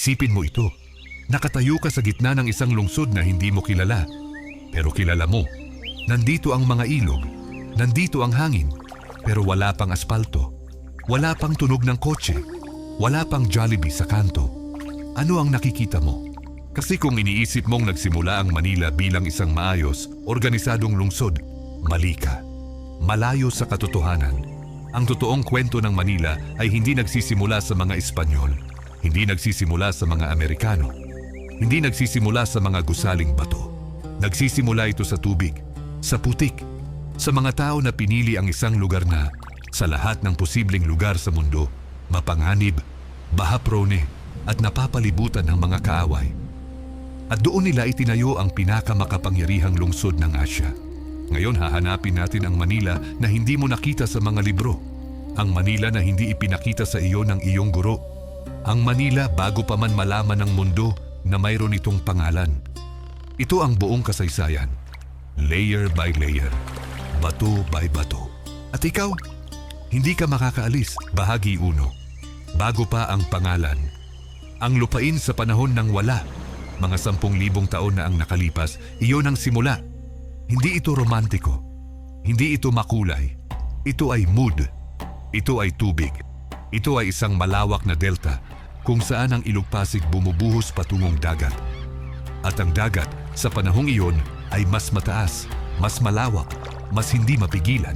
Isipin mo ito. Nakatayo ka sa gitna ng isang lungsod na hindi mo kilala. Pero kilala mo. Nandito ang mga ilog. Nandito ang hangin. Pero wala pang aspalto. Wala pang tunog ng kotse. Wala pang Jollibee sa kanto. Ano ang nakikita mo? Kasi kung iniisip mong nagsimula ang Manila bilang isang maayos, organisadong lungsod, mali ka. Malayo sa katotohanan. Ang totoong kwento ng Manila ay hindi nagsisimula sa mga Espanyol. Hindi nagsisimula sa mga Amerikano. Hindi nagsisimula sa mga gusaling bato. Nagsisimula ito sa tubig, sa putik, sa mga tao na pinili ang isang lugar na, sa lahat ng posibleng lugar sa mundo, mapanganib, baha-prone at napapalibutan ng mga kaaway. At doon nila itinayo ang pinakamakapangyarihang lungsod ng Asya. Ngayon hahanapin natin ang Manila na hindi mo nakita sa mga libro. Ang Manila na hindi ipinakita sa iyo ng iyong guro. Ang Manila bago pa man malaman ng mundo na mayroon itong pangalan. Ito ang buong kasaysayan. Layer by layer. Bato by bato. At ikaw, hindi ka makakaalis. Bahagi 1. Bago pa ang pangalan. Ang lupain sa panahon ng wala. Mga 10,000 taon na ang nakalipas, iyon ang simula. Hindi ito romantiko. Hindi ito makulay. Ito ay mood. Ito ay tubig. Ito ay isang malawak na delta kung saan ang Ilog Pasig bumubuhos patungong dagat. At ang dagat sa panahong iyon ay mas mataas, mas malawak, mas hindi mapigilan.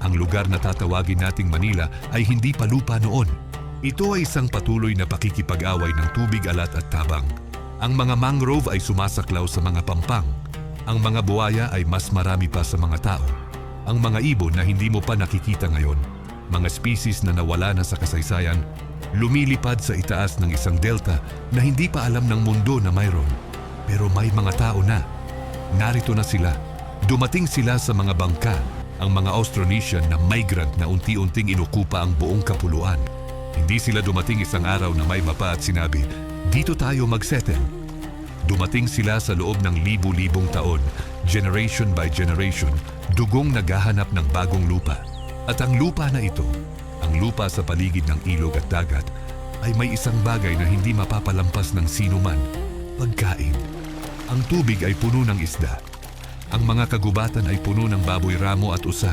Ang lugar na tatawagin nating Manila ay hindi pa lupa noon. Ito ay isang patuloy na pakikipag-away ng tubig, alat at tabang. Ang mga mangrove ay sumasaklaw sa mga pampang. Ang mga buhaya ay mas marami pa sa mga tao. Ang mga ibon na hindi mo pa nakikita ngayon, mga species na nawala na sa kasaysayan, lumilipad sa itaas ng isang delta na hindi pa alam ng mundo na mayroon. Pero may mga tao na. Narito na sila. Dumating sila sa mga bangka, ang mga Austronesian na migrant na unti-unting inukupa ang buong kapuluan. Hindi sila dumating isang araw na may mapa at sinabi, dito tayo mag-settle. Dumating sila sa loob ng libu-libong taon, generation by generation, dugong naghahanap ng bagong lupa. At ang lupa na ito, ang lupa sa paligid ng ilog at dagat, ay may isang bagay na hindi mapapalampas ng sino man, pagkain. Ang tubig ay puno ng isda. Ang mga kagubatan ay puno ng baboy ramo at usa.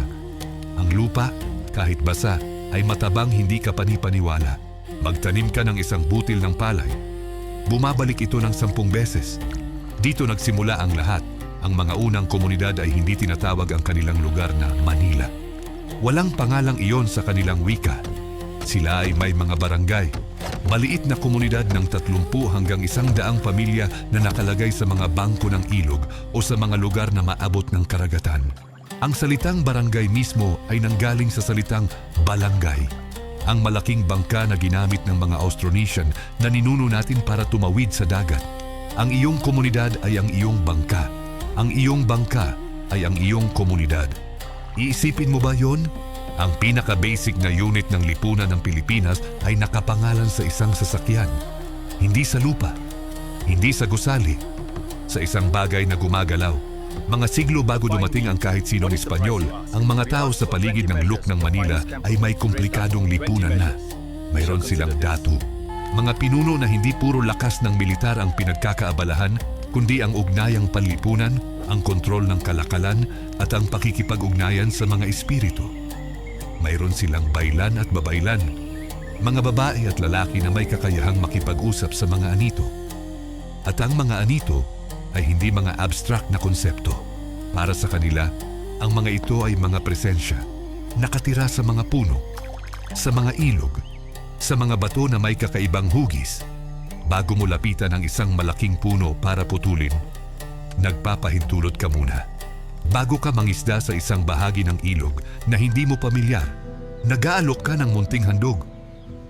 Ang lupa, kahit basa, ay matabang hindi ka panipaniwala. Magtanim ka ng isang butil ng palay. Bumabalik ito ng 10 beses. Dito nagsimula ang lahat. Ang mga unang komunidad ay hindi tinatawag ang kanilang lugar na Manila. Walang pangalang iyon sa kanilang wika. Sila ay may mga barangay. Maliit na komunidad ng 30 hanggang 100 pamilya na nakalagay sa mga bangko ng ilog o sa mga lugar na maabot ng karagatan. Ang salitang barangay mismo ay nanggaling sa salitang balangay. Ang malaking bangka na ginamit ng mga Austronesian na ninuno natin para tumawid sa dagat. Ang iyong komunidad ay ang iyong bangka. Ang iyong bangka ay ang iyong komunidad. Iisipin mo ba yon? Ang pinaka-basic na unit ng lipunan ng Pilipinas ay nakapangalan sa isang sasakyan. Hindi sa lupa, hindi sa gusali, sa isang bagay na gumagalaw. Mga siglo bago dumating ang kahit sinong Espanyol, ang mga tao sa paligid ng Luk ng Manila ay may komplikadong lipunan na. Mayroon silang datu. Mga pinuno na hindi puro lakas ng militar ang pinagkakaabalahan, kundi ang ugnayang panlipunan, ang kontrol ng kalakalan at ang pakikipag-ugnayan sa mga espiritu. Mayroon silang baylan at babaylan, mga babae at lalaki na may kakayahang makipag-usap sa mga anito. At ang mga anito ay hindi mga abstract na konsepto. Para sa kanila, ang mga ito ay mga presensya, nakatira sa mga puno, sa mga ilog, sa mga bato na may kakaibang hugis. Bago mo lapitan ang isang malaking puno para putulin, nagpapahintulot ka muna. Bago ka mangisda sa isang bahagi ng ilog na hindi mo pamilyar, nag-aalok ka ng munting handog.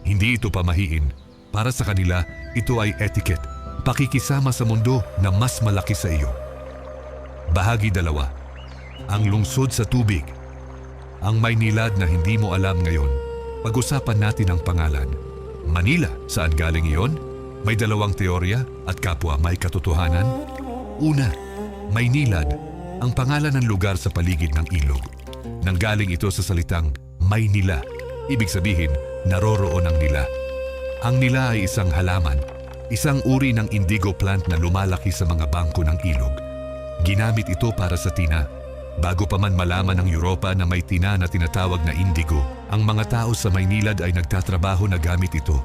Hindi ito pamahiin. Para sa kanila, ito ay etiquette, pakikisama sa mundo na mas malaki sa iyo. Bahagi 2. Ang lungsod sa tubig. Ang may nilad na hindi mo alam ngayon. Pag-usapan natin ang pangalan. Manila, saan galing iyon? May 2 teorya at kapwa may katotohanan. Una, may nilad, ang pangalan ng lugar sa paligid ng ilog. Nanggaling ito sa salitang may nila, ibig sabihin naroroon ang nila. Ang nila ay isang halaman, isang uri ng indigo plant na lumalaki sa mga bangko ng ilog. Ginamit ito para sa tina. Bago pa man malaman ng Europa na may tina na tinatawag na indigo, ang mga tao sa Maynilad ay nagtatrabaho na gamit ito.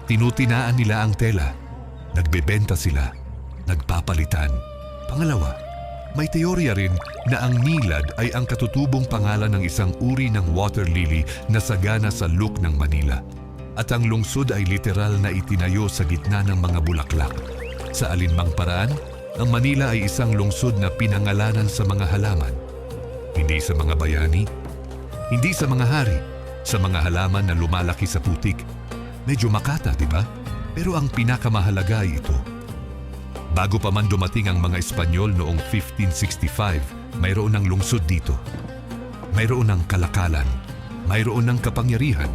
Tinutinaan nila ang tela. Nagbebenta sila. Nagpapalitan. Pangalawa, may teorya rin na ang Nilad ay ang katutubong pangalan ng isang uri ng water lily na sagana sa Luk ng Manila. At ang lungsod ay literal na itinayo sa gitna ng mga bulaklak. Sa alinmang paraan, ang Manila ay isang lungsod na pinangalanan sa mga halaman. Hindi sa mga bayani, hindi sa mga hari, sa mga halaman na lumalaki sa putik. Medyo makata, di ba? Pero ang pinakamahalaga ay ito. Bago pa man dumating ang mga Espanyol noong 1565, mayroon ng lungsod dito. Mayroon ng kalakalan, mayroon ng kapangyarihan.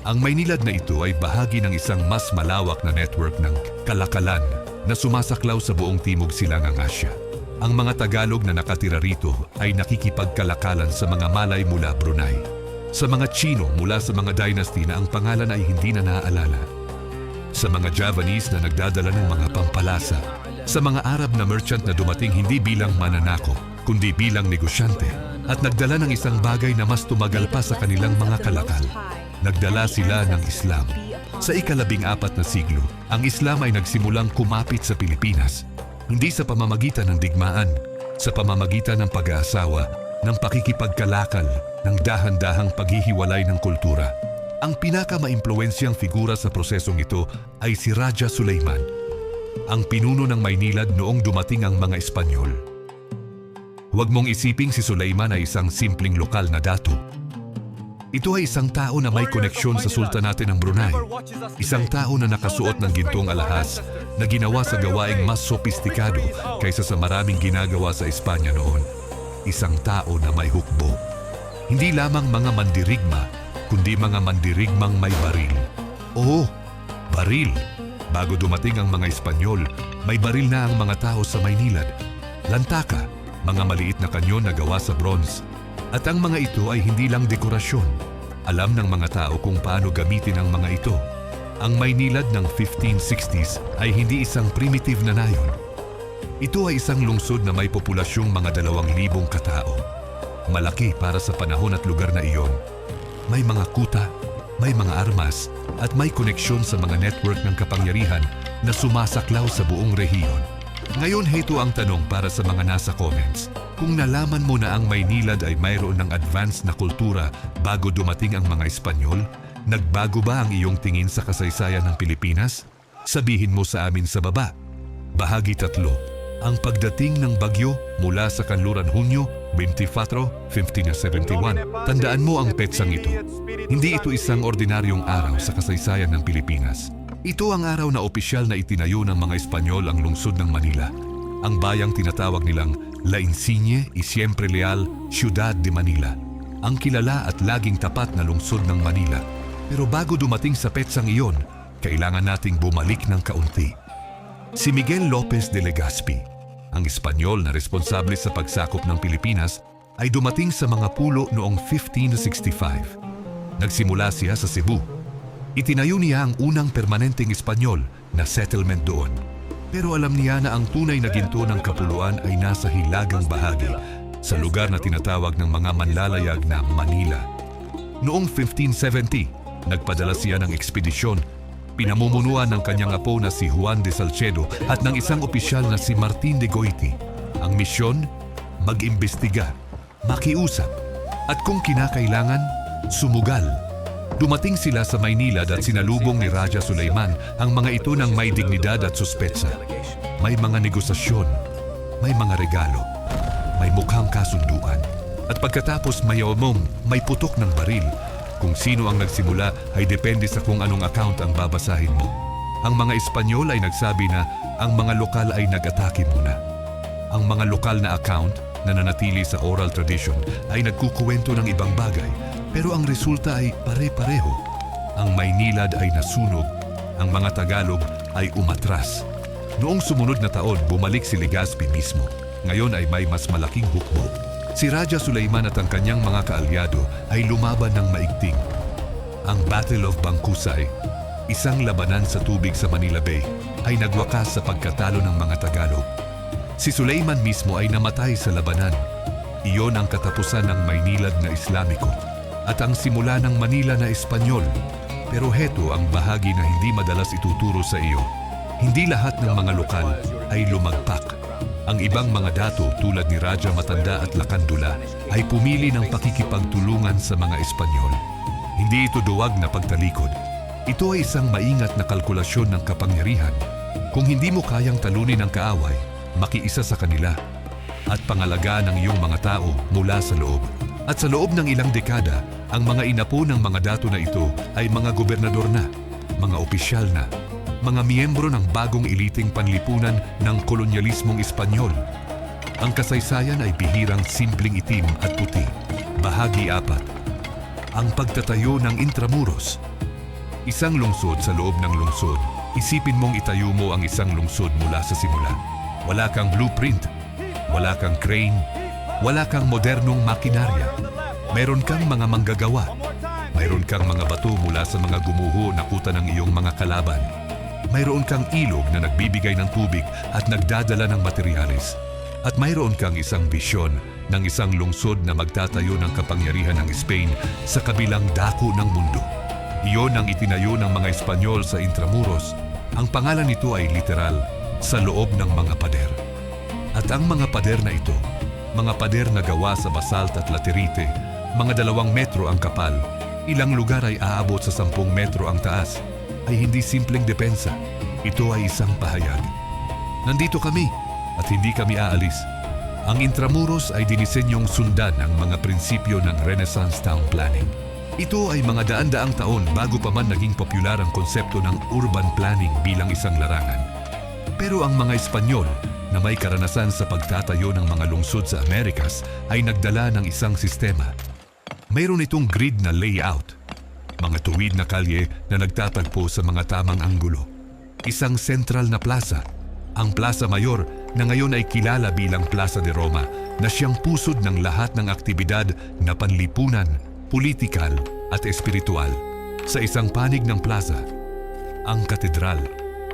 Ang Maynilad na ito ay bahagi ng isang mas malawak na network ng kalakalan na sumasaklaw sa buong Timog Silangang Asya. Ang mga Tagalog na nakatira rito ay nakikipagkalakalan sa mga Malay mula Brunei. Sa mga Chino mula sa mga dynasty na ang pangalan ay hindi na naaalala. Sa mga Javanese na nagdadala ng mga pampalasa. Sa mga Arab na merchant na dumating hindi bilang mananako, kundi bilang negosyante at nagdala ng isang bagay na mas tumagal pa sa kanilang mga kalakal. Nagdala sila ng Islam. Sa ika-14 na siglo, ang Islam ay nagsimulang kumapit sa Pilipinas. Hindi sa pamamagitan ng digmaan, sa pamamagitan ng pag-aasawa, ng pakikipagkalakal, ng dahan-dahang paghihiwalay ng kultura. Ang pinaka-maimpluwensyang figura sa prosesong ito ay si Raja Sulaiman, ang pinuno ng Maynilad noong dumating ang mga Espanyol. Huwag mong isiping si Sulaiman ay isang simpleng lokal na dato. Ito ay isang tao na may koneksyon sa Sultanate ng Brunei. Isang tao na nakasuot ng gintong alahas na ginawa sa gawaing mas sopistikado kaysa sa maraming ginagawa sa Espanya noon. Isang tao na may hukbo. Hindi lamang mga mandirigma, kundi mga mandirigmang may baril. Oo, baril. Bago dumating ang mga Espanyol, may baril na ang mga tao sa Maynilad. Lantaka, mga maliit na kanyon na gawa sa bronze. At ang mga ito ay hindi lang dekorasyon. Alam ng mga tao kung paano gamitin ang mga ito. Ang Maynilad ng 1560s ay hindi isang primitive na nayon. Ito ay isang lungsod na may populasyong mga 2,000 katao. Malaki para sa panahon at lugar na iyon. May mga kuta, may mga armas, at may koneksyon sa mga network ng kapangyarihan na sumasaklaw sa buong rehiyon. Ngayon, heto ang tanong para sa mga nasa comments. Kung nalaman mo na ang Maynilad ay mayroon ng advanced na kultura bago dumating ang mga Espanyol, nagbago ba ang iyong tingin sa kasaysayan ng Pilipinas? Sabihin mo sa amin sa baba. Bahagi 3. Ang pagdating ng bagyo mula sa kanluran Hunyo 24, 1571. Tandaan mo ang petsang ito. Hindi ito isang ordinaryong araw sa kasaysayan ng Pilipinas. Ito ang araw na opisyal na itinayo ng mga Espanyol ang lungsod ng Manila. Ang bayang tinatawag nilang La Insigne y Siempre Leal Ciudad de Manila, ang kilala at laging tapat na lungsod ng Manila. Pero bago dumating sa petsang iyon, kailangan nating bumalik ng kaunti. Si Miguel Lopez de Legazpi, ang Espanyol na responsable sa pagsakop ng Pilipinas, ay dumating sa mga pulo noong 1565. Nagsimula siya sa Cebu. Itinayo niya ang unang permanenteng Espanyol na settlement doon. Pero alam niya na ang tunay na ginto ng kapuluan ay nasa hilagang bahagi sa lugar na tinatawag ng mga manlalayag na Manila. Noong 1570, nagpadala siya ng ekspedisyon. Pinamumunuan ng kanyang apo na si Juan de Salcedo at ng isang opisyal na si Martin de Goiti. Ang misyon, mag-imbestiga, makiusap, at kung kinakailangan, sumugal. Dumating sila sa Maynilad at sinalubong ni Raja Sulaiman ang mga ito ng may dignidad at suspetsa. May mga negosasyon, may mga regalo, may mukhang kasunduan. At pagkatapos mayawamong may putok ng baril. Kung sino ang nagsimula ay depende sa kung anong account ang babasahin mo. Ang mga Espanyol ay nagsabi na ang mga lokal ay nag-atake muna. Ang mga lokal na account na nanatili sa oral tradition ay nagkukuwento ng ibang bagay. Pero ang resulta ay pare-pareho. Ang Maynilad ay nasunog, ang mga Tagalog ay umatras. Noong sumunod na taon, bumalik si Legazpi mismo. Ngayon ay may mas malaking hukbo. Si Raja Sulaiman at ang kanyang mga kaalyado ay lumaban ng maigting. Ang Battle of Bangkusay, isang labanan sa tubig sa Manila Bay, ay nagwakas sa pagkatalo ng mga Tagalog. Si Suleiman mismo ay namatay sa labanan. Iyon ang katapusan ng Maynilad na Islamiko at ang simula ng Manila na Espanyol. Pero heto ang bahagi na hindi madalas ituturo sa iyo. Hindi lahat ng mga lokal ay lumagpak. Ang ibang mga dato tulad ni Raja Matanda at Lakandula ay pumili ng pakikipagtulungan sa mga Espanyol. Hindi ito duwag na pagtalikod. Ito ay isang maingat na kalkulasyon ng kapangyarihan. Kung hindi mo kayang talunin ang kaaway, makiisa sa kanila at pangalagaan ang iyong mga tao mula sa loob. At sa loob ng ilang dekada, ang mga inapo ng mga dato na ito ay mga gobernador na, mga opisyal na, mga miyembro ng bagong eliting panlipunan ng kolonyalismong Espanyol. Ang kasaysayan ay bihirang simpleng itim at puti. Bahagi 4. Ang pagtatayo ng Intramuros. Isang lungsod sa loob ng lungsod. Isipin mong itayo mo ang isang lungsod mula sa simula. Wala kang blueprint, wala kang crane, wala kang modernong makinarya. Mayroon kang mga manggagawa. Mayroon kang mga bato mula sa mga gumuho na kuta ng iyong mga kalaban. Mayroon kang ilog na nagbibigay ng tubig at nagdadala ng materyales. At mayroon kang isang bisyon ng isang lungsod na magtatayo ng kapangyarihan ng Spain sa kabilang dako ng mundo. Iyon ang itinayo ng mga Espanyol sa Intramuros. Ang pangalan nito ay literal, sa loob ng mga pader. At ang mga pader na ito, mga pader na gawa sa basalt at laterite, mga 2 metro ang kapal, ilang lugar ay aabot sa 10 metro ang taas, ay hindi simpleng depensa. Ito ay isang pahayag. Nandito kami at hindi kami aalis. Ang Intramuros ay dinisenyong sundan ang mga prinsipyo ng Renaissance Town Planning. Ito ay mga daan-daang taon bago pa man naging popular ang konsepto ng urban planning bilang isang larangan. Pero ang mga Espanyol na may karanasan sa pagtatayo ng mga lungsod sa Amerikas ay nagdala ng isang sistema. Mayroon itong grid na layout, mga tuwid na kalye na nagtatagpo sa mga tamang anggulo. Isang sentral na plaza, ang Plaza Mayor na ngayon ay kilala bilang Plaza de Roma, na siyang pusod ng lahat ng aktibidad na panlipunan, politikal at espiritual. Sa isang panig ng plaza, ang katedral.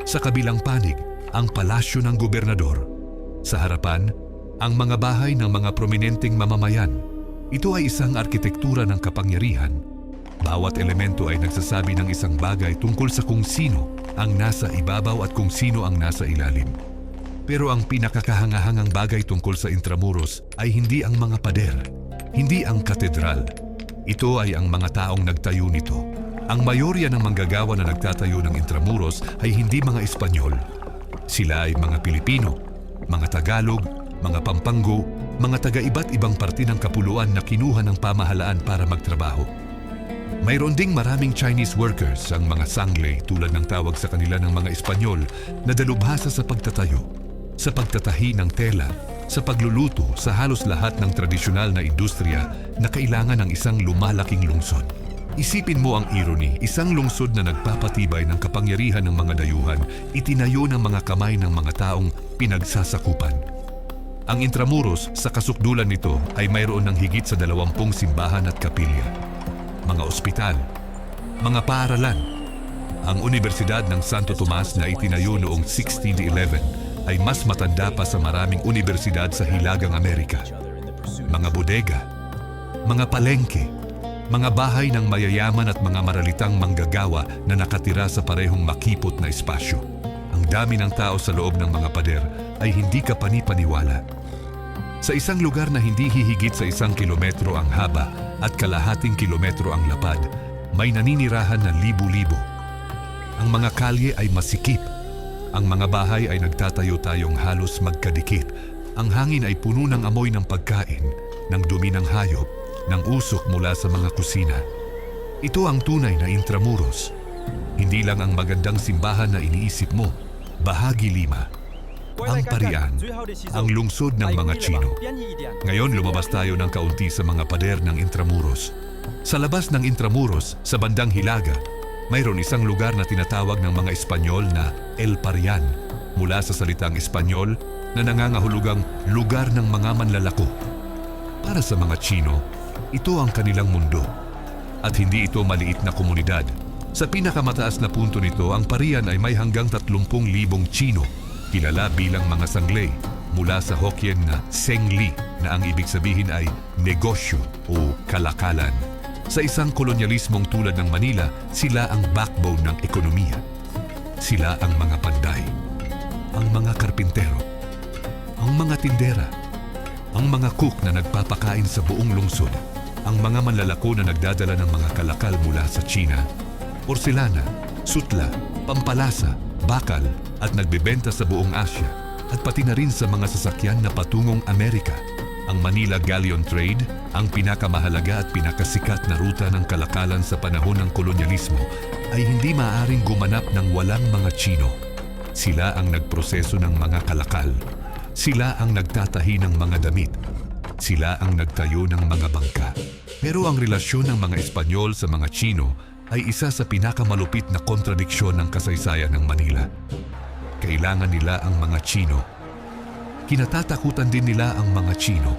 Sa kabilang panig, ang palasyo ng gobernador. Sa harapan, ang mga bahay ng mga prominenteng mamamayan. Ito ay isang arkitektura ng kapangyarihan. Bawat elemento ay nagsasabi ng isang bagay tungkol sa kung sino ang nasa ibabaw at kung sino ang nasa ilalim. Pero ang pinakakahangahangang bagay tungkol sa Intramuros ay hindi ang mga pader, hindi ang katedral. Ito ay ang mga taong nagtayo nito. Ang mayorya ng manggagawa na nagtatayo ng Intramuros ay hindi mga Espanyol. Sila ay mga Pilipino, mga Tagalog, mga Pampanggo, mga taga-iba't ibang parte ng kapuluan na kinuha ng pamahalaan para magtrabaho. Mayroon ding maraming Chinese workers, ang mga sangley tulad ng tawag sa kanila ng mga Espanyol, na dalubhasa sa pagtatayo, sa pagtatahi ng tela, sa pagluluto sa halos lahat ng tradisyonal na industriya na kailangan ng isang lumalaking lungsod. Isipin mo ang irony, isang lungsod na nagpapatibay ng kapangyarihan ng mga dayuhan, itinayo ng mga kamay ng mga taong pinagsasakupan. Ang Intramuros, sa kasukdulan nito, ay mayroon ng higit sa 20 simbahan at kapilya, mga ospital, mga paaralan. Ang Universidad ng Santo Tomas na itinayo noong 1611 ay mas matanda pa sa maraming universidad sa Hilagang Amerika. Mga bodega, mga palengke, mga bahay ng mayayaman at mga maralitang manggagawa na nakatira sa parehong makipot na espasyo. Ang dami ng tao sa loob ng mga pader ay hindi ka panipaniwala. Sa isang lugar na hindi hihigit sa 1 kilometro ang haba at kalahating kilometro ang lapad, may naninirahan na libu-libo. Ang mga kalye ay masikip. Ang mga bahay ay nagtatayo-tayong halos magkadikit. Ang hangin ay puno ng amoy ng pagkain, ng dumi ng hayop, ng usok mula sa mga kusina. Ito ang tunay na Intramuros. Hindi lang ang magandang simbahan na iniisip mo. Bahagi 5. Ang Parian, ang lungsod ng mga Chino. Ngayon lumabas tayo ng kaunti sa mga pader ng Intramuros. Sa labas ng Intramuros, sa bandang Hilaga, mayroon isang lugar na tinatawag ng mga Espanyol na El Parian, mula sa salitang Espanyol na nangangahulugang lugar ng mga manlalako. Para sa mga Chino, ito ang kanilang mundo. At hindi ito maliit na komunidad. Sa pinakamataas na punto nito, ang parian ay may hanggang 30,000 Chino, kilala bilang mga sanglay, mula sa Hokkien na Sengli na ang ibig sabihin ay negosyo o kalakalan. Sa isang kolonyalismong tulad ng Manila, sila ang backbone ng ekonomiya. Sila ang mga panday, ang mga karpintero, ang mga tindera, ang mga cook na nagpapakain sa buong lungsod, ang mga manlalako na nagdadala ng mga kalakal mula sa China, porselana, sutla, pampalasa, bakal at nagbebenta sa buong Asya at pati na rin sa mga sasakyan na patungong Amerika. Ang Manila Galleon Trade, ang pinakamahalaga at pinakasikat na ruta ng kalakalan sa panahon ng kolonyalismo, ay hindi maaaring gumanap ng walang mga Chino. Sila ang nagproseso ng mga kalakal. Sila ang nagtatahi ng mga damit. Sila ang nagtayo ng mga bangka. Pero ang relasyon ng mga Espanyol sa mga Chino ay isa sa pinakamalupit na kontradiksyon ng kasaysayan ng Manila. Kailangan nila ang mga Chino. Kinatatakutan din nila ang mga Chino.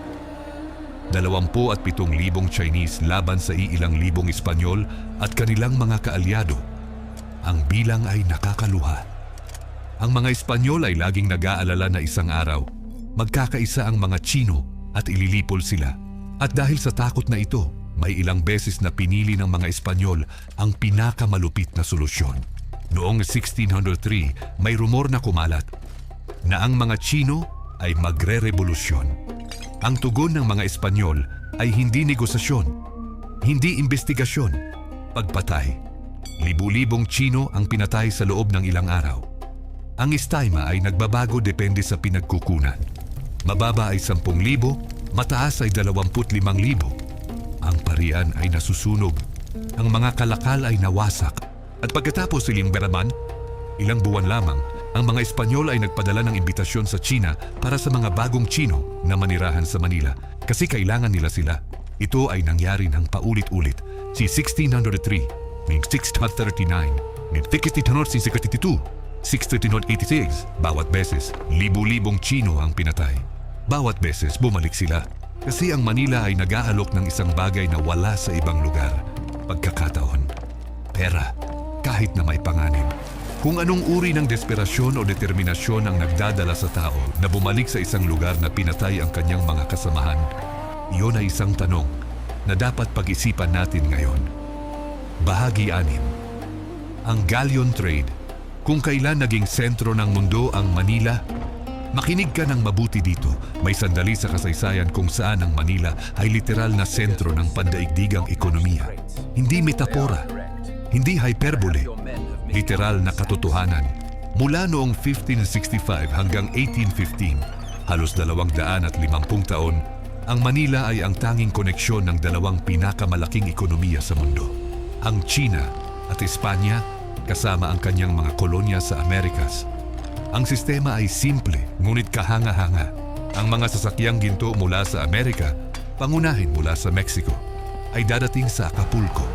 27,000 Chinese laban sa iilang libong Espanyol at kanilang mga kaalyado. Ang bilang ay nakakaluha. Ang mga Espanyol ay laging nag-aalala na isang araw, magkakaisa ang mga Chino at ililipol sila. At dahil sa takot na ito, may ilang beses na pinili ng mga Espanyol ang pinakamalupit na solusyon. Noong 1603, may rumor na kumalat na ang mga Chino ay magre-revolusyon. Ang tugon ng mga Espanyol ay hindi negosasyon, hindi investigasyon, pagpatay. Libu-libong Chino ang pinatay sa loob ng ilang araw. Ang estayma ay nagbabago depende sa pinagkukunan. Mababa ay 10,000, mataas ay 25,000. Ang parian ay nasusunog, ang mga kalakal ay nawasak. At pagkatapos ilimberaman, ilang buwan lamang, ang mga Espanyol ay nagpadala ng imbitasyon sa China para sa mga bagong Chino na manirahan sa Manila kasi kailangan nila sila. Ito ay nangyari ng paulit-ulit. Si 1603, 1639, 1652, 1686, bawat beses, libu-libong Chino ang pinatay. Bawat beses bumalik sila kasi ang Manila ay nag-aalok ng isang bagay na wala sa ibang lugar. Pagkakataon, pera, kahit na may panganib. Kung anong uri ng desperasyon o determinasyon ang nagdadala sa tao na bumalik sa isang lugar na pinatay ang kanyang mga kasamahan, iyon ay isang tanong na dapat pag-isipan natin ngayon. Bahagi 6. Ang Galleon Trade. Kung kailan naging sentro ng mundo ang Manila, makinig ka ng mabuti dito. May sandali sa kasaysayan kung saan ang Manila ay literal na sentro ng pandaigdigang ekonomiya. Hindi metapora, hindi hyperbole, literal na katotohanan. Mula noong 1565 hanggang 1815, halos 250 taon, ang Manila ay ang tanging koneksyon ng dalawang pinakamalaking ekonomiya sa mundo. Ang China at Espanya kasama ang kanyang mga kolonya sa Amerikas. Ang sistema ay simple ngunit kahanga-hanga. Ang mga sasakyang ginto mula sa Amerika, pangunahin mula sa Mexico, ay dadating sa Acapulco.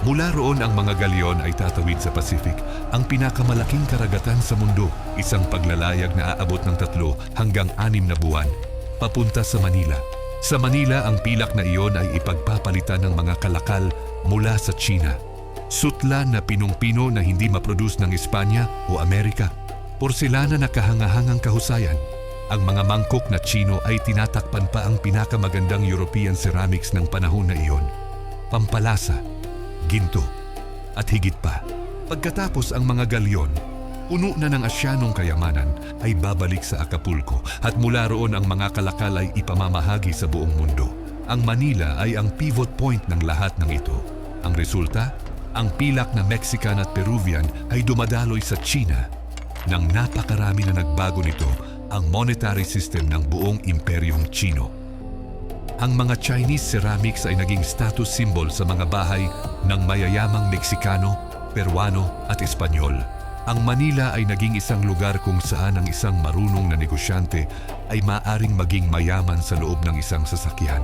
Mula roon ang mga galyon ay tatawid sa Pacific, ang pinakamalaking karagatan sa mundo, isang paglalayag na aabot ng 3 hanggang 6 na buwan, papunta sa Manila. Sa Manila, ang pilak na iyon ay ipagpapalitan ng mga kalakal mula sa China. Sutla na pinong-pino na hindi maproduce ng Espanya o Amerika. Porselana na kahangahangang kahusayan. Ang mga mangkok na Chino ay tinatakpan pa ang pinakamagandang European ceramics ng panahon na iyon. Pampalasa, ginto, at higit pa. Pagkatapos ang mga galyon, puno na ng Asyanong kayamanan, ay babalik sa Acapulco at mula roon ang mga kalakal ay ipamamahagi sa buong mundo. Ang Manila ay ang pivot point ng lahat ng ito. Ang resulta, ang pilak na Mexican at Peruvian ay dumadaloy sa China. Nang napakarami na nagbago nito ang monetary system ng buong imperyong Chino. Ang mga Chinese ceramics ay naging status symbol sa mga bahay ng mayayamang Meksikano, Peruano at Espanyol. Ang Manila ay naging isang lugar kung saan ang isang marunong na negosyante ay maaring maging mayaman sa loob ng isang sasakyan.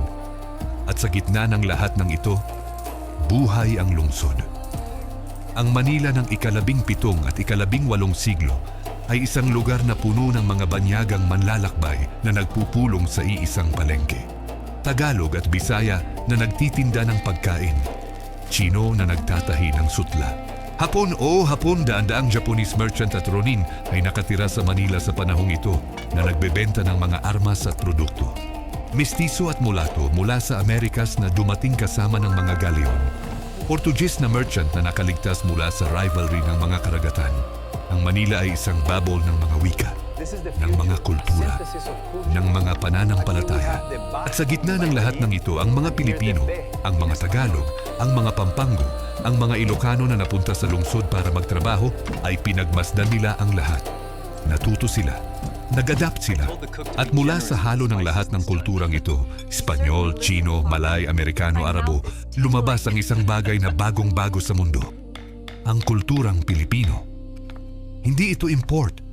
At sa gitna ng lahat ng ito, buhay ang lungsod. Ang Manila ng ika-17 at ika-18 siglo ay isang lugar na puno ng mga banyagang manlalakbay na nagpupulong sa iisang palengke. Tagalog at Bisaya na nagtitinda ng pagkain. Chino na nagtatahi ng sutla. Hapon o hapon daan-daang Japanese merchant at ronin ay nakatira sa Manila sa panahong ito na nagbebenta ng mga armas at produkto. Mestizo at mulato mula sa Amerikas na dumating kasama ng mga galeon. Portuguese na merchant na nakaligtas mula sa rivalry ng mga karagatan. Ang Manila ay isang babol ng mga wika, ng mga kultura, ng mga pananampalataya. At sa gitna ng lahat ng ito, ang mga Pilipino, ang mga Tagalog, ang mga Pampango, ang mga Ilocano na napunta sa lungsod para magtrabaho ay pinagmasdan nila ang lahat. Natuto sila, nag-adapt sila, at mula sa halo ng lahat ng kulturang ito, Espanyol, Chino, Malay, Amerikano, Arabo, lumabas ang isang bagay na bagong-bago sa mundo. Ang kulturang Pilipino. Hindi ito import,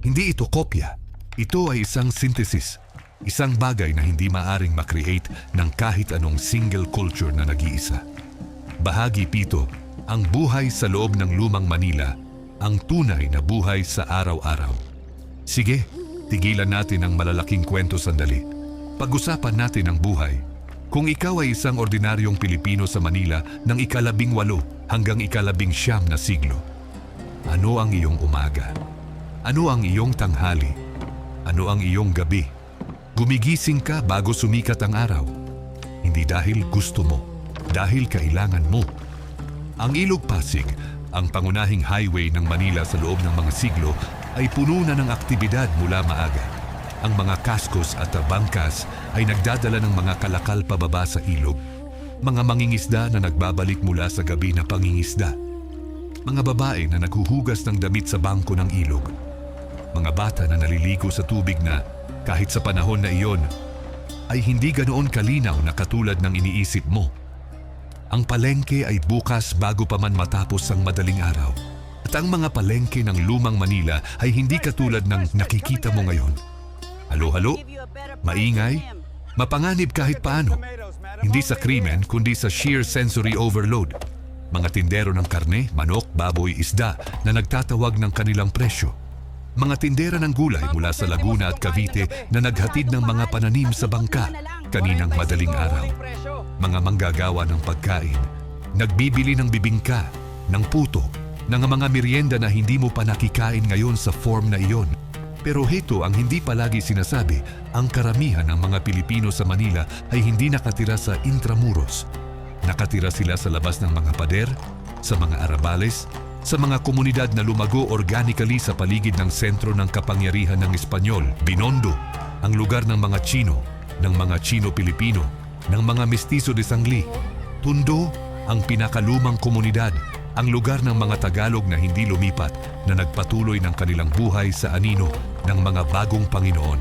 hindi ito kopya. Ito ay isang synthesis, isang bagay na hindi maaring makreate ng kahit anong single culture na nag-iisa. Bahagi 7, ang buhay sa loob ng lumang Manila, ang tunay na buhay sa araw-araw. Sige, tigilan natin ang malalaking kwento sandali. Pag-usapan natin ang buhay. Kung ikaw ay isang ordinaryong Pilipino sa Manila ng ika-18 hanggang ika-19 na siglo, ano ang iyong umaga? Ano ang iyong tanghali? Ano ang iyong gabi? Gumigising ka bago sumikat ang araw. Hindi dahil gusto mo, dahil kailangan mo. Ang Ilog Pasig, ang pangunahing highway ng Manila sa loob ng mga siglo, ay puno na ng aktibidad mula maaga. Ang mga kaskos at bangkas ay nagdadala ng mga kalakal pababa sa ilog. Mga mangingisda na nagbabalik mula sa gabi na pangingisda. Mga babae na naghuhugas ng damit sa bangko ng ilog. Mga bata na naliligo sa tubig na, kahit sa panahon na iyon, ay hindi ganoon kalinaw na katulad ng iniisip mo. Ang palengke ay bukas bago pa man matapos ang madaling araw. At ang mga palengke ng lumang Manila ay hindi katulad ng nakikita mo ngayon. Halo-halo, maingay, mapanganib kahit paano. Hindi sa krimen kundi sa sheer sensory overload. Mga tindero ng karne, manok, baboy, isda na nagtatawag ng kanilang presyo. Mga tindera ng gulay mula sa Laguna at Cavite na naghatid ng mga pananim sa bangka kaninang madaling araw. Mga manggagawa ng pagkain, nagbibili ng bibingka, ng puto, ng mga merienda na hindi mo pa nakikain ngayon sa form na iyon. Pero heto ang hindi palagi sinasabi, ang karamihan ng mga Pilipino sa Manila ay hindi nakatira sa intramuros. Nakatira sila sa labas ng mga pader, sa mga arabales, sa mga komunidad na lumago organically sa paligid ng sentro ng kapangyarihan ng Espanyol, Binondo, ang lugar ng mga Chino, ng mga Chino-Pilipino, ng mga Mestizo de Sangli. Tondo, ang pinakalumang komunidad, ang lugar ng mga Tagalog na hindi lumipat na nagpatuloy ng kanilang buhay sa anino ng mga bagong Panginoon.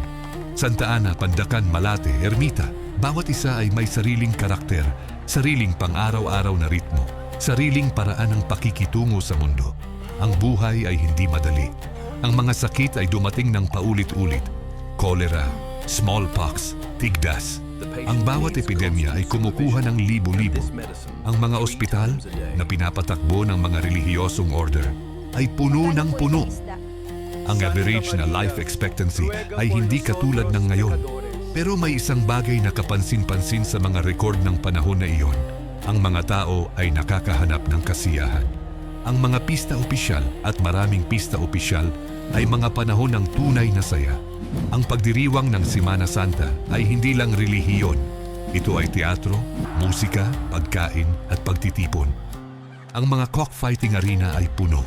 Santa Ana, Pandacan, Malate, Ermita, bawat isa ay may sariling karakter, sariling pang-araw-araw na ritmo, sariling paraan ng pakikitungo sa mundo. Ang buhay ay hindi madali. Ang mga sakit ay dumating ng paulit-ulit. Cholera, smallpox, tigdas. Ang bawat epidemya ay kumukuha ng libo-libo. Ang mga ospital na pinapatakbo ng mga relihiyosong order ay puno ng puno. Ang average na life expectancy ay hindi katulad ng ngayon. Pero may isang bagay na kapansin-pansin sa mga rekord ng panahon na iyon. Ang mga tao ay nakakahanap ng kasiyahan. Ang mga pista opisyal at maraming pista opisyal ay mga panahon ng tunay na saya. Ang pagdiriwang ng Semana Santa ay hindi lang relihiyon. Ito ay teatro, musika, pagkain at pagtitipon. Ang mga cockfighting arena ay puno.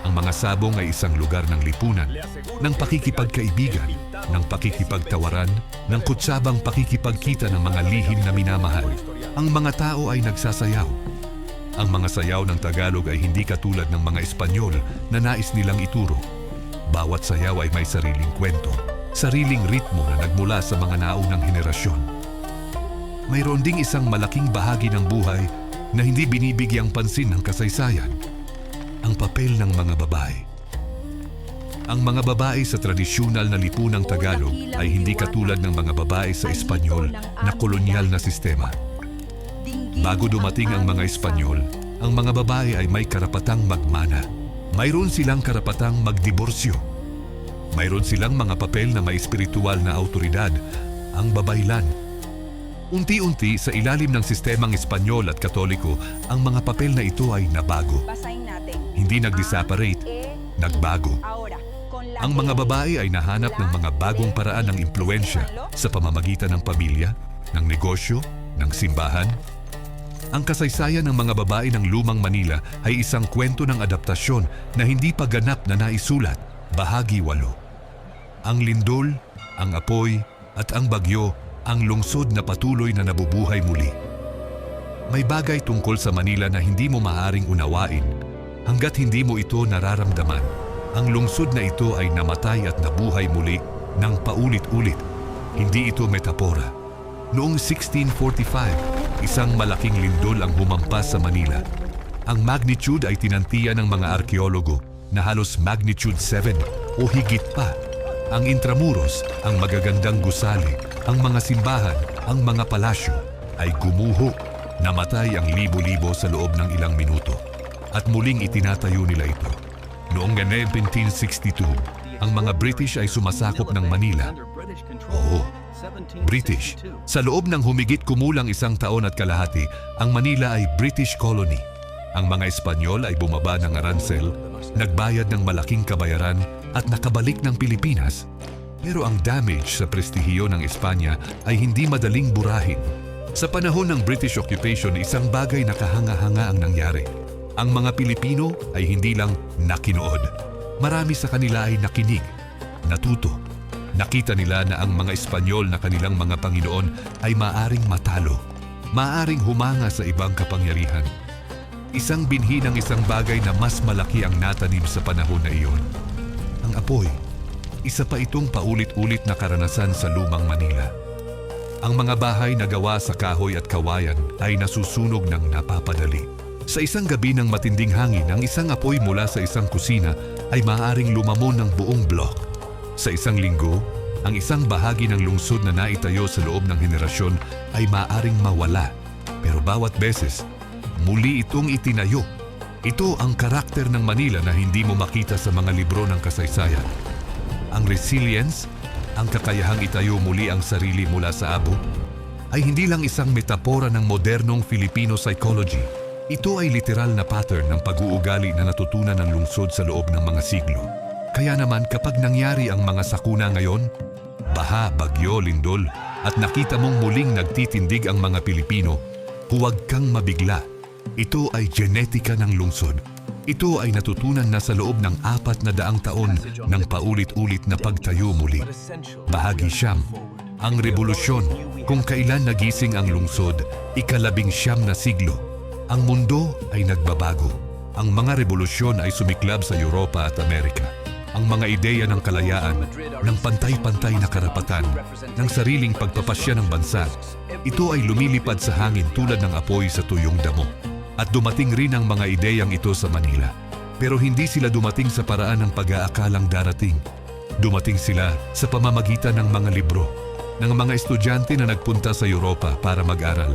Ang mga sabong ay isang lugar ng lipunan, ng pakikipagkaibigan, ng pakikipagtawaran, ng kutsabang pakikipagkita ng mga lihim na minamahal. Ang mga tao ay nagsasayaw. Ang mga sayaw ng Tagalog ay hindi katulad ng mga Espanyol na nais nilang ituro. Bawat sayaw ay may sariling kwento, sariling ritmo na nagmula sa mga naunang henerasyon. Mayroon ding isang malaking bahagi ng buhay na hindi binibigyang pansin ng kasaysayan. Ang papel ng mga babae. Ang mga babae sa tradisyonal na lipunang Tagalog ay hindi katulad ng mga babae sa Espanyol na kolonyal na sistema. Bago dumating ang mga Espanyol, ang mga babae ay may karapatang magmana. Mayroon silang karapatang magdiborsyo. Mayroon silang mga papel na may espiritual na autoridad, ang babaylan. Unti-unti sa ilalim ng sistemang Espanyol at Katoliko, ang mga papel na ito ay nabago. hindi nag-separate, nagbago. Ang mga babae ay nahanap ng mga bagong paraan ng impluensya sa pamamagitan ng pamilya, ng negosyo, ng simbahan. Ang kasaysayan ng mga babae ng lumang Manila ay isang kwento ng adaptasyon na hindi pa ganap na naisulat, bahagi 8. Ang lindol, ang apoy, at ang bagyo, ang lungsod na patuloy na nabubuhay muli. May bagay tungkol sa Manila na hindi mo maaaring unawain hanggat hindi mo ito nararamdaman. Ang lungsod na ito ay namatay at nabuhay muli ng paulit-ulit. Hindi ito metapora. Noong 1645, isang malaking lindol ang humampas sa Manila. Ang magnitude ay tinantiya ng mga arkeologo na halos magnitude 7 o higit pa. Ang Intramuros, ang magagandang gusali, ang mga simbahan, ang mga palasyo ay gumuho. Namatay ang libo-libo sa loob ng ilang minuto at muling itinatayo nila ito. Noong 1762, ang mga British ay sumasakop ng Manila. Oo, British. Sa loob ng humigit kumulang 1 taon at kalahati, ang Manila ay British colony. Ang mga Espanyol ay bumaba ng aransel, nagbayad ng malaking kabayaran at nakabalik ng Pilipinas. Pero ang damage sa prestihiyo ng Espanya ay hindi madaling burahin. Sa panahon ng British occupation, isang bagay na kahanga-hanga ang nangyari. Ang mga Pilipino ay hindi lang nakinood. Marami sa kanila ay nakinig, natuto. Nakita nila na ang mga Espanyol na kanilang mga Panginoon ay maaring matalo, maaring humanga sa ibang kapangyarihan. Isang binhi ng isang bagay na mas malaki ang natanim sa panahon na iyon. Ang apoy, isa pa itong paulit-ulit na karanasan sa lumang Manila. Ang mga bahay na gawa sa kahoy at kawayan ay nasusunog ng napapadali. Sa isang gabi ng matinding hangin, ang isang apoy mula sa isang kusina ay maaaring lumamon ng buong blok. Sa isang linggo, ang isang bahagi ng lungsod na naitayo sa loob ng henerasyon ay maaaring mawala. Pero bawat beses, muli itong itinayo. Ito ang karakter ng Manila na hindi mo makita sa mga libro ng kasaysayan. Ang resilience, ang kakayahang itayo muli ang sarili mula sa abo, ay hindi lang isang metapora ng modernong Filipino psychology. Ito ay literal na pattern ng pag-uugali na natutunan ng lungsod sa loob ng mga siglo. Kaya naman kapag nangyari ang mga sakuna ngayon, baha, bagyo, lindol, at nakita mong muling nagtitindig ang mga Pilipino, huwag kang mabigla. Ito ay genetika ng lungsod. Ito ay natutunan na sa loob ng 400 taon ng paulit-ulit na pagtayo muli. Bahagi 9, ang revolusyon, kung kailan nagising ang lungsod, 19 na siglo. Ang mundo ay nagbabago. Ang mga revolusyon ay sumiklab sa Europa at Amerika. Ang mga ideya ng kalayaan, ng pantay-pantay na karapatan, ng sariling pagpapasya ng bansa, ito ay lumilipad sa hangin tulad ng apoy sa tuyong damo. At dumating rin ang mga ideyang ito sa Manila. Pero hindi sila dumating sa paraan ng pag-aakalang darating. Dumating sila sa pamamagitan ng mga libro, ng mga estudyante na nagpunta sa Europa para mag-aral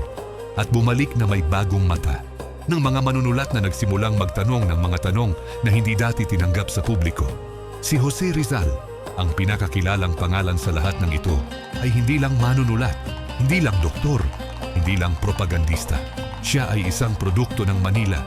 at bumalik na may bagong mata, ng mga manunulat na nagsimulang magtanong ng mga tanong na hindi dati tinanggap sa publiko. Si Jose Rizal, ang pinakakilalang pangalan sa lahat ng ito, ay hindi lang manunulat, hindi lang doktor, hindi lang propagandista. Siya ay isang produkto ng Manila,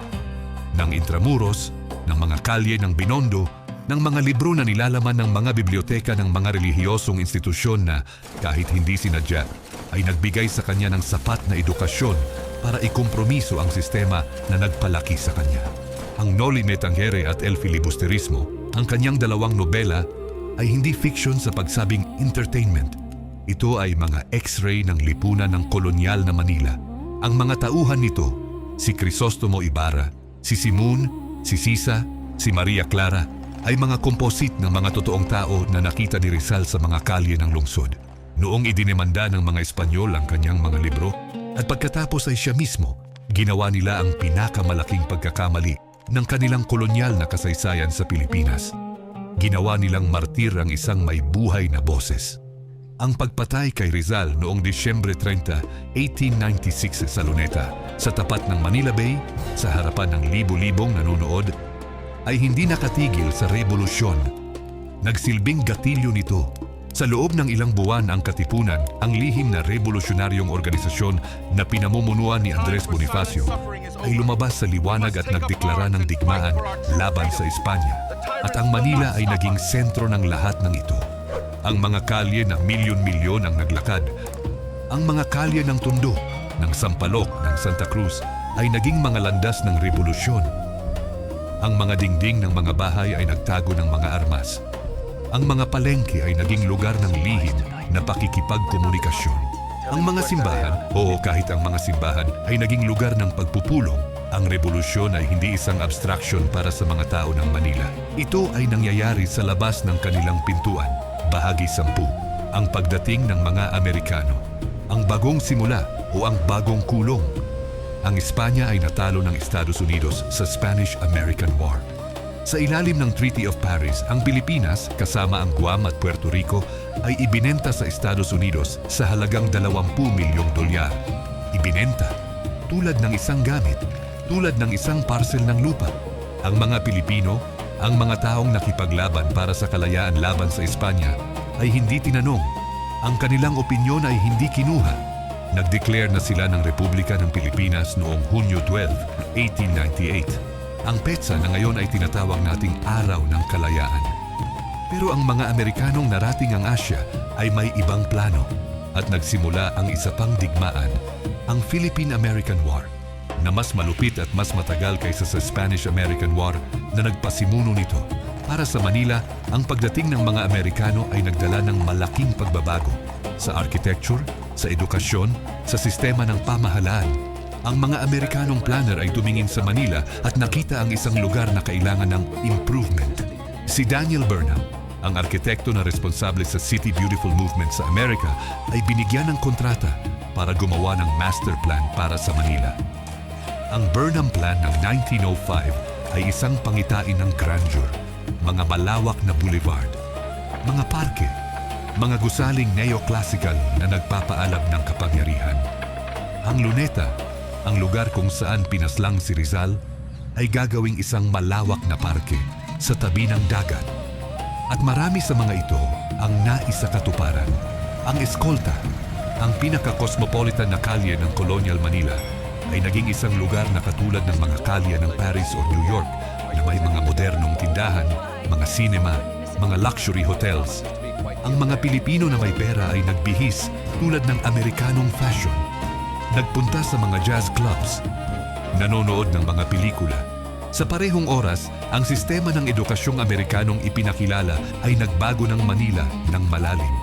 ng Intramuros, ng mga kalye ng Binondo, ng mga libro na nilalaman ng mga biblioteka ng mga relihiyosong institusyon na kahit hindi sinadya ay nagbigay sa kanya ng sapat na edukasyon para ikompromiso ang sistema na nagpalaki sa kanya. Ang Noli Me Tangere at El Filibusterismo, ang kanyang 2 nobela, ay hindi fiction sa pagsabing entertainment. Ito ay mga X-ray ng lipunan ng kolonyal na Manila. Ang mga tauhan nito, si Crisostomo Ibarra, si Simon, si Sisa, si Maria Clara, ay mga composite ng mga totoong tao na nakita ni Rizal sa mga kalye ng lungsod. Noong idinemanda ng mga Espanyol ang kanyang mga libro, at pagkatapos ay siya mismo, ginawa nila ang pinakamalaking pagkakamali ng kanilang kolonyal na kasaysayan sa Pilipinas. Ginawa nilang martir ang isang may buhay na boses. Ang pagpatay kay Rizal noong Disyembre 30, 1896 sa Luneta, sa tapat ng Manila Bay, sa harapan ng libo-libong nanonood, ay hindi nakatigil sa revolusyon. Nagsilbing gatilyo nito, Sa loob ng ilang buwan ang Katipunan, ang lihim na revolusyonaryong organisasyon na pinamumunuan ni Andres Bonifacio, ay lumabas sa liwanag at nagdeklara ng digmaan laban sa Espanya. At ang Manila ay naging sentro ng lahat ng ito. Ang mga kalye na milyon-milyon ang naglakad, ang mga kalye ng Tondo, ng Sampaloc, ng Santa Cruz ay naging mga landas ng revolusyon. Ang mga dingding ng mga bahay ay nagtago ng mga armas. Ang mga palengke ay naging lugar ng lihim na pakikipagkomunikasyon. Ang mga simbahan, o kahit ang mga simbahan, ay naging lugar ng pagpupulong. Ang revolusyon ay hindi isang abstraction para sa mga tao ng Manila. Ito ay nangyayari sa labas ng kanilang pintuan. Bahagi 10. Ang pagdating ng mga Amerikano. Ang bagong simula o ang bagong kulong. Ang Espanya ay natalo ng Estados Unidos sa Spanish-American War. Sa ilalim ng Treaty of Paris, ang Pilipinas, kasama ang Guam at Puerto Rico, ay ibinenta sa Estados Unidos sa halagang 20 milyong dolyar. Ibinenta, tulad ng isang gamit, tulad ng isang parcel ng lupa. Ang mga Pilipino, ang mga taong nakipaglaban para sa kalayaan laban sa Espanya, ay hindi tinanong. Ang kanilang opinyon ay hindi kinuha. Nag-declare na sila ng Republika ng Pilipinas noong Hunyo 12, 1898. Ang petsa na ngayon ay tinatawag nating Araw ng Kalayaan. Pero ang mga Amerikanong narating ang Asya ay may ibang plano at nagsimula ang isa pang digmaan, ang Philippine-American War, na mas malupit at mas matagal kaysa sa Spanish-American War na nagpasimuno nito. Para sa Manila, ang pagdating ng mga Amerikano ay nagdala ng malaking pagbabago sa architecture, sa edukasyon, sa sistema ng pamahalaan. Ang mga Amerikanong planner ay tumingin sa Manila at nakita ang isang lugar na kailangan ng improvement. Si Daniel Burnham, ang arkitekto na responsable sa City Beautiful Movement sa Amerika, ay binigyan ng kontrata para gumawa ng master plan para sa Manila. Ang Burnham Plan ng 1905 ay isang pangitain ng grandeur, mga malawak na boulevard, mga parke, mga gusaling neoclassical na nagpapaalam ng kapangyarihan. Ang Luneta, ang lugar kung saan pinaslang si Rizal, ay gagawing isang malawak na parke sa tabi ng dagat. At marami sa mga ito ang naisakatuparan. Ang Escolta, ang pinaka-cosmopolitan na kalye ng Colonial Manila, ay naging isang lugar na katulad ng mga kalye ng Paris o New York na may mga modernong tindahan, mga cinema, mga luxury hotels. Ang mga Pilipino na may pera ay nagbihis tulad ng Amerikanong fashion. Nagpunta sa mga jazz clubs, nanonood ng mga pelikula. Sa parehong oras, ang sistema ng edukasyong Amerikanong ipinakilala ay nagbago ng Manila ng malalim.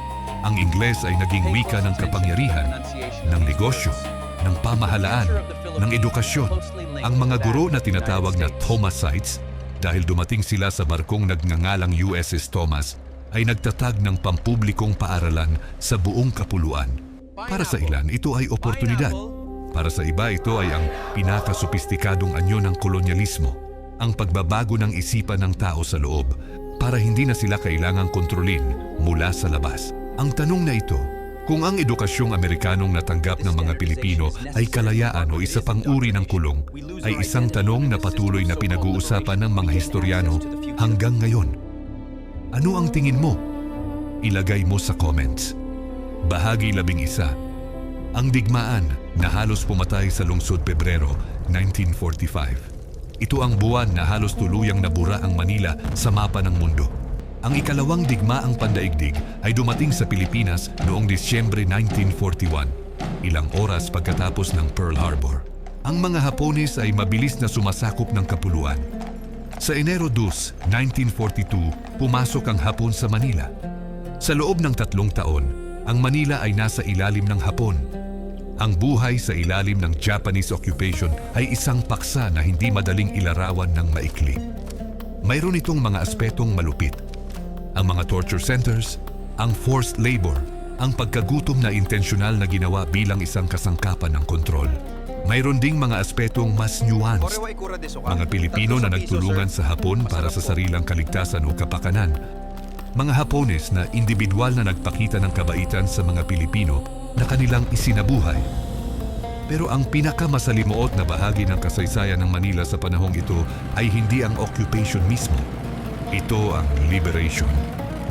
Ang Ingles ay naging wika ng kapangyarihan, ng negosyo, ng pamahalaan, ng edukasyon. Ang mga guro na tinatawag na Thomasites, dahil dumating sila sa barkong nagngangalang USS Thomas, ay nagtatag ng pampublikong paaralan sa buong kapuluan. Para sa ilan, ito ay oportunidad. Para sa iba, ito ay ang pinakasophistikadong anyo ng kolonyalismo, ang pagbabago ng isipan ng tao sa loob para hindi na sila kailangang kontrolin mula sa labas. Ang tanong na ito, kung ang edukasyong Amerikanong natanggap ng mga Pilipino ay kalayaan o isa pang uri ng kulong, ay isang tanong na patuloy na pinag-uusapan ng mga historyano hanggang ngayon. Ano ang tingin mo? Ilagay mo sa comments. Bahagi 11. Ang digmaan na halos pumatay sa lungsod Pebrero 1945. Ito ang buwan na halos tuluyang nabura ang Manila sa mapa ng mundo. Ang ikalawang digmaang pandaigdig ay dumating sa Pilipinas noong Disyembre 1941, ilang oras pagkatapos ng Pearl Harbor. Ang mga Hapones ay mabilis na sumasakop ng kapuluan. Sa Enero 2, 1942, pumasok ang Hapon sa Manila. Sa loob ng 3 taon, ang Manila ay nasa ilalim ng Hapon. Ang buhay sa ilalim ng Japanese occupation ay isang paksa na hindi madaling ilarawan ng maikli. Mayroon itong mga aspetong malupit. Ang mga torture centers, ang forced labor, ang pagkagutom na intensyonal na ginawa bilang isang kasangkapan ng kontrol. Mayroon ding mga aspetong mas nuanced. Mga Pilipino na nagtulungan sa Hapon para sa sarilang kaligtasan o kapakanan. Mga Hapones na individual na nagpakita ng kabaitan sa mga Pilipino na kanilang isinabuhay. Pero ang pinakamasalimuot na bahagi ng kasaysayan ng Manila sa panahong ito ay hindi ang occupation mismo. Ito ang liberation.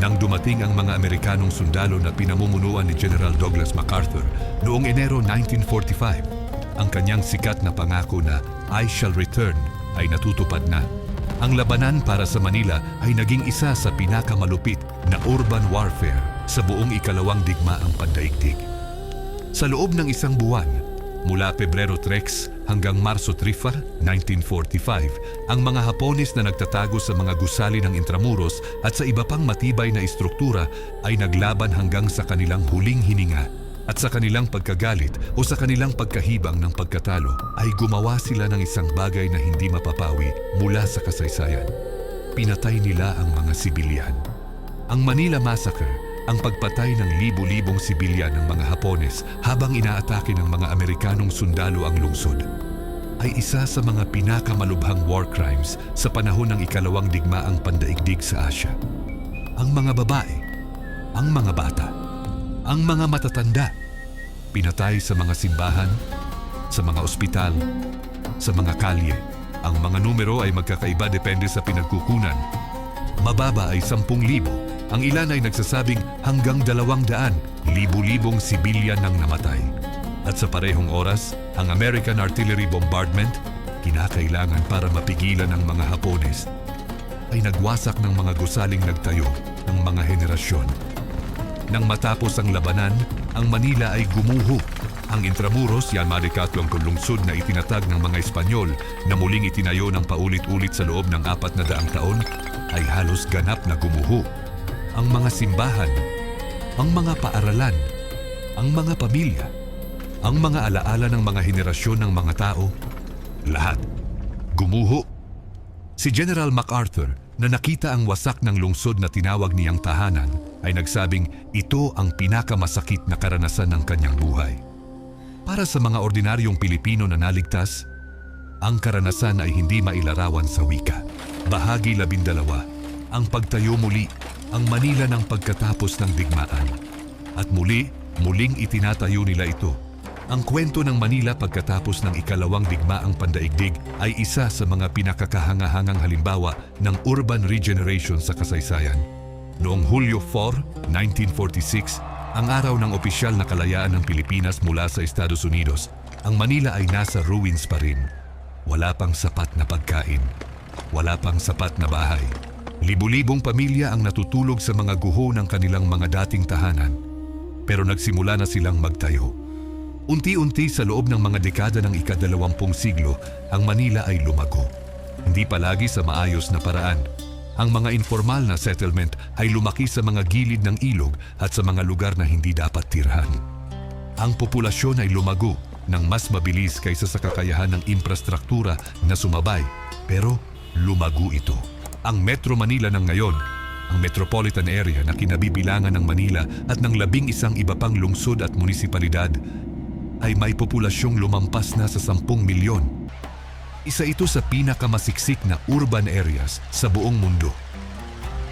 Nang dumating ang mga Amerikanong sundalo na pinamumunuan ni General Douglas MacArthur noong Enero 1945, ang kanyang sikat na pangako na "I shall return" ay natutupad na. Ang labanan para sa Manila ay naging isa sa pinakamalupit na urban warfare sa buong ikalawang digmaang pandaigdig. Sa loob ng isang buwan, mula Pebrero 3 hanggang Marso 3, 1945, ang mga Hapones na nagtatago sa mga gusali ng Intramuros at sa iba pang matibay na istruktura ay naglaban hanggang sa kanilang huling hininga. At sa kanilang pagkagalit o sa kanilang pagkahibang ng pagkatalo ay gumawa sila ng isang bagay na hindi mapapawi mula sa kasaysayan. Pinatay nila ang mga sibilyan. Ang Manila Massacre, ang pagpatay ng libu-libong sibilyan ng mga Hapones habang inaatake ng mga Amerikanong sundalo ang lungsod, ay isa sa mga pinakamalubhang war crimes sa panahon ng ikalawang digmaang pandaigdig sa Asya. Ang mga babae, ang mga bata, ang mga matatanda, pinatay sa mga simbahan, sa mga ospital, sa mga kalye. Ang mga numero ay magkakaiba depende sa pinagkukunan. Mababa ay 10,000. Ang ilan ay nagsasabing hanggang 200,000, libu-libong sibilyan nang namatay. At sa parehong oras, ang American artillery bombardment, kinakailangan para mapigilan ang mga Hapones, ay nagwasak ng mga gusaling nagtayo ng mga henerasyon. Nang matapos ang labanan, ang Manila ay gumuho. Ang Intramuros, yan marikatlong lungsod na itinatag ng mga Espanyol na muling itinayo ng paulit-ulit sa loob ng 400 taon, ay halos ganap na gumuho. Ang mga simbahan, ang mga paaralan, ang mga pamilya, ang mga alaala ng mga henerasyon ng mga tao, lahat gumuho. Si General MacArthur, na nakita ang wasak ng lungsod na tinawag niyang tahanan, ay nagsabing ito ang pinakamasakit na karanasan ng kanyang buhay. Para sa mga ordinaryong Pilipino na naligtas, ang karanasan ay hindi mailarawan sa wika. Bahagi 12, ang pagtayo muli, ang Manila ng pagkatapos ng digmaan. At muling itinatayo nila ito. Ang kwento ng Manila pagkatapos ng ikalawang digmaang pandaigdig ay isa sa mga pinakakahangahangang halimbawa ng urban regeneration sa kasaysayan. Noong Hulyo 4, 1946, ang araw ng opisyal na kalayaan ng Pilipinas mula sa Estados Unidos, ang Manila ay nasa ruins pa rin. Wala pang sapat na pagkain. Wala pang sapat na bahay. Libu-libong pamilya ang natutulog sa mga guho ng kanilang mga dating tahanan. Pero nagsimula na silang magtayo. Unti-unti sa loob ng mga dekada ng ika-20 siglo, ang Manila ay lumago. Hindi palagi sa maayos na paraan. Ang mga informal na settlement ay lumaki sa mga gilid ng ilog at sa mga lugar na hindi dapat tirhan. Ang populasyon ay lumago ng mas mabilis kaysa sa kakayahan ng infrastruktura na sumabay, pero lumago ito. Ang Metro Manila ng ngayon, ang metropolitan area na kinabibilangan ng Manila at ng 11 iba pang lungsod at munisipalidad, ay may populasyong lumampas na sa 10 milyon. Isa ito sa pinakamasiksik na urban areas sa buong mundo.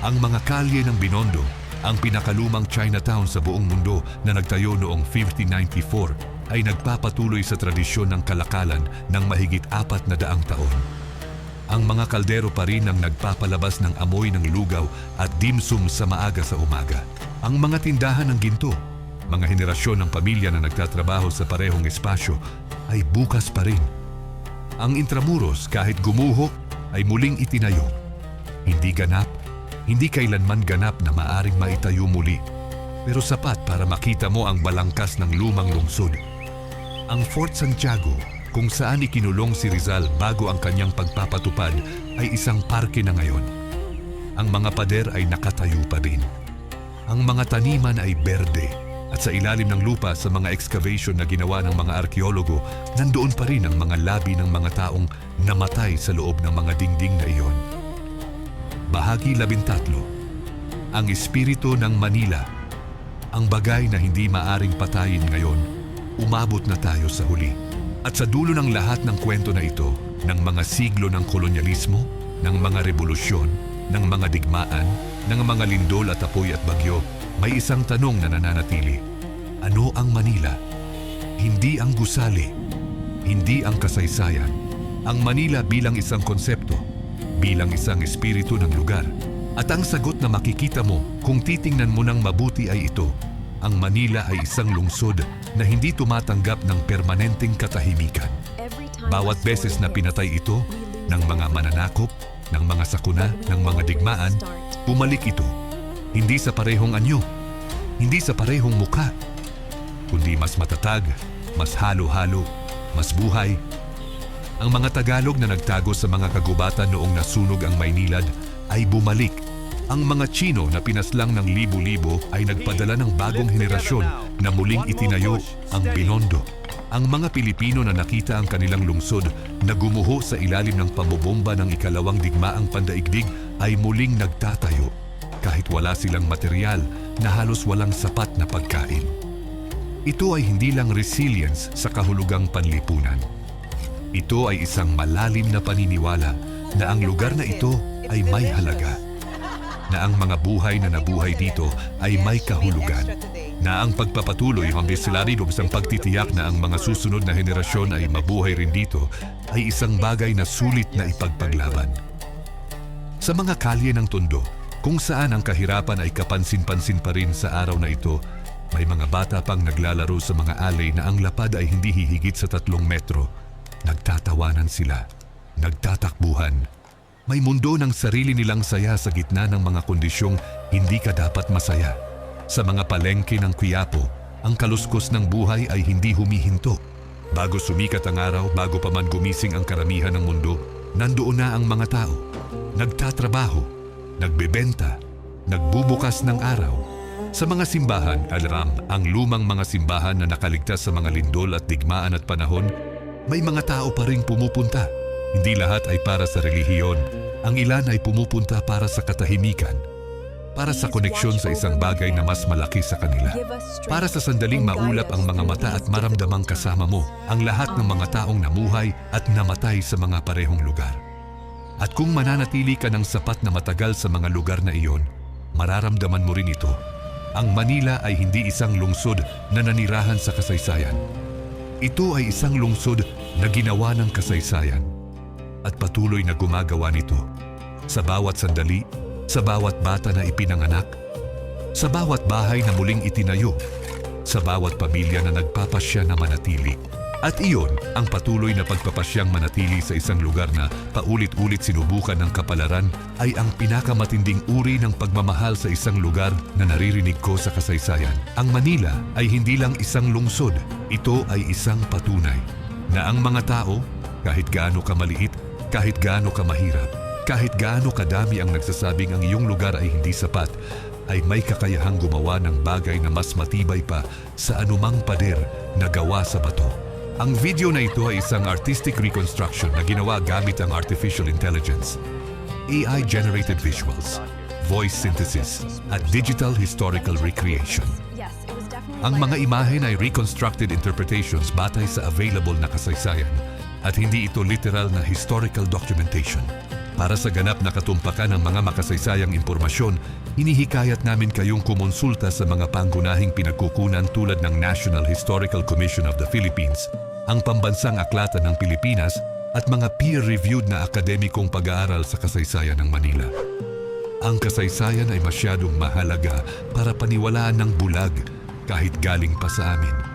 Ang mga kalye ng Binondo, ang pinakalumang Chinatown sa buong mundo na nagtayo noong 1594, ay nagpapatuloy sa tradisyon ng kalakalan ng mahigit 400 taon. Ang mga kaldero pa rin ang nagpapalabas ng amoy ng lugaw at dimsum sa maaga sa umaga. Ang mga tindahan ng ginto, mga henerasyon ng pamilya na nagtatrabaho sa parehong espasyo, ay bukas pa rin. Ang Intramuros, kahit gumuho, ay muling itinayo. Hindi kailanman ganap na maaring maitayo muli, pero sapat para makita mo ang balangkas ng lumang lungsod. Ang Fort Santiago, kung saan ikinulong si Rizal bago ang kanyang pagpapatupad, ay isang parke na ngayon. Ang mga pader ay nakatayo pa rin. Ang mga taniman ay berde, at sa ilalim ng lupa sa mga excavation na ginawa ng mga arkeologo, nandoon pa rin ang mga labi ng mga taong namatay sa loob ng mga dingding na iyon. Bahagi 13. Ang espiritu ng Manila. Ang bagay na hindi maaring patayin ngayon, umabot na tayo sa huli. At sa dulo ng lahat ng kwento na ito, ng mga siglo ng kolonyalismo, ng mga revolusyon, ng mga digmaan, ng mga lindol at apoy at bagyo, may isang tanong na nananatili. Ano ang Manila? Hindi ang gusali, hindi ang kasaysayan. Ang Manila bilang isang konsepto, bilang isang espiritu ng lugar. At ang sagot na makikita mo kung titingnan mo ng mabuti ay ito. Ang Manila ay isang lungsod na hindi tumatanggap ng permanenteng katahimikan. Bawat beses na pinatay ito ng mga mananakop, ng mga sakuna, ng mga digmaan, bumalik ito. Hindi sa parehong anyo, hindi sa parehong mukha, kundi mas matatag, mas halo-halo, mas buhay. Ang mga Tagalog na nagtago sa mga kagubatan noong nasunog ang Maynilad ay bumalik. Ang mga Tsino na pinaslang ng libo-libo ay nagpadala ng bagong henerasyon na muling itinayo ang Binondo. Ang mga Pilipino na nakita ang kanilang lungsod na gumuho sa ilalim ng pambobomba ng ikalawang digmaang pandaigdig ay muling nagtatayo kahit wala silang material na halos walang sapat na pagkain. Ito ay hindi lang resilience sa kahulugang panlipunan. Ito ay isang malalim na paniniwala na ang lugar na ito ay may halaga, na ang mga buhay na nabuhay dito ay may kahulugan, na ang pagpapatuloy hanggang sila rin sa pagtitiyak na ang mga susunod na henerasyon ay mabuhay rin dito ay isang bagay na sulit na ipagpaglaban. Sa mga kalye ng Tondo, kung saan ang kahirapan ay kapansin-pansin pa rin sa araw na ito, may mga bata pang naglalaro sa mga alley na ang lapad ay hindi hihigit sa 3 metro. Nagtatawanan sila, nagtatakbuhan. May mundo ng sarili nilang saya sa gitna ng mga kondisyong hindi ka dapat masaya. Sa mga palengke ng Quiapo, ang kaluskos ng buhay ay hindi humihinto. Bago sumikat ang araw, bago pa man gumising ang karamihan ng mundo, nandoon na ang mga tao. Nagtatrabaho, nagbebenta, nagbubukas ng araw. Sa mga simbahan, alam, ang lumang mga simbahan na nakaligtas sa mga lindol at digmaan at panahon, may mga tao pa ring pumupunta. Hindi lahat ay para sa relihiyon. Ang ilan ay pumupunta para sa katahimikan, para sa koneksyon sa isang bagay na mas malaki sa kanila, para sa sandaling maulap ang mga mata at maramdamang kasama mo ang lahat ng mga taong namuhay at namatay sa mga parehong lugar. At kung mananatili ka ng sapat na matagal sa mga lugar na iyon, mararamdaman mo rin ito. Ang Manila ay hindi isang lungsod na nanirahan sa kasaysayan. Ito ay isang lungsod na ginawa ng kasaysayan at patuloy na gumagawa nito sa bawat sandali, sa bawat bata na ipinanganak, sa bawat bahay na muling itinayo, sa bawat pamilya na nagpapasya na manatili. At iyon ang patuloy na pagpapasyang manatili sa isang lugar na paulit-ulit sinubukan ng kapalaran ay ang pinakamatinding uri ng pagmamahal sa isang lugar na naririnig ko sa kasaysayan. Ang Manila ay hindi lang isang lungsod, ito ay isang patunay na ang mga tao, kahit gaano kamaliit, kahit gaano kamahirap, kahit gaano kadami ang nagsasabing ang iyong lugar ay hindi sapat, ay may kakayahang gumawa ng bagay na mas matibay pa sa anumang pader na gawa sa bato. Ang video na ito ay isang artistic reconstruction na ginawa gamit ang artificial intelligence, AI-generated visuals, voice synthesis, at digital historical recreation. Ang mga imahen ay reconstructed interpretations batay sa available na kasaysayan at hindi ito literal na historical documentation. Para sa ganap na katumpakan ng mga makasaysayang impormasyon, hinihikayat namin kayong kumonsulta sa mga pangunahing pinagkukunan tulad ng National Historical Commission of the Philippines, ang Pambansang Aklatan ng Pilipinas at mga peer-reviewed na akademikong pag-aaral sa kasaysayan ng Manila. Ang kasaysayan ay masyadong mahalaga para paniwalaan ng bulag kahit galing pa sa amin.